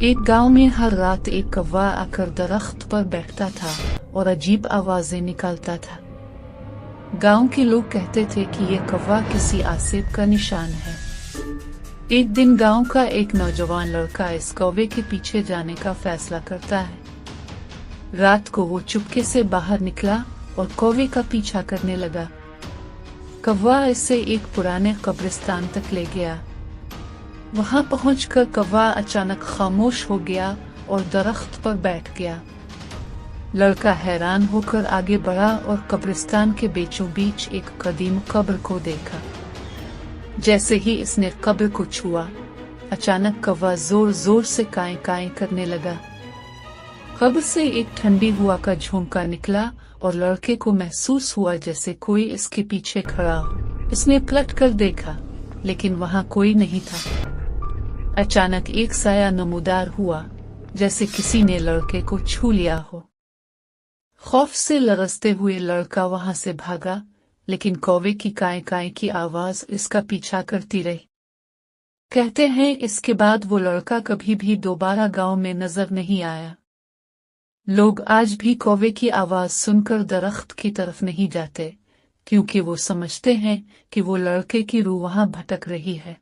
एक गांव में हर रात एक कौवा आकर दरख्त पर बैठता था और अजीब आवाजें निकालता था। गांव के लोग कहते थे कि यह कौवा किसी आसिफ का निशान है। एक दिन गांव का एक नौजवान लड़का इस कौवे के पीछे जाने का फैसला करता है। रात को वो चुपके से बाहर निकला और कौवे का पीछा करने लगा। कौवा इसे एक पुराने कब्रिस्तान तक ले गया। वहां पहुंचकर कौवा अचानक खामोश हो गया और दरख्त पर बैठ गया। लड़का हैरान होकर आगे बढ़ा और कब्रिस्तान के बीचों बीच एक कदीम कब्र को देखा। जैसे ही इसने कब्र को छुआ, अचानक कौवा जोर जोर से काएं काएं करने लगा। कब्र से एक ठंडी हवा का झोंका निकला और लड़के को महसूस हुआ जैसे कोई इसके पीछे खड़ा हो। इसने पलट कर देखा, लेकिन वहां कोई नहीं था। अचानक एक साया नमूदार हुआ, जैसे किसी ने लड़के को छू लिया हो। खौफ से लरजते हुए लड़का वहां से भागा, लेकिन कौवे की काएं काएं की आवाज इसका पीछा करती रही। कहते हैं इसके बाद वो लड़का कभी भी दोबारा गांव में नजर नहीं आया। लोग आज भी कौवे की आवाज सुनकर दरख्त की तरफ नहीं जाते, क्योंकि वो समझते हैं कि वो लड़के की रूह वहां भटक रही है।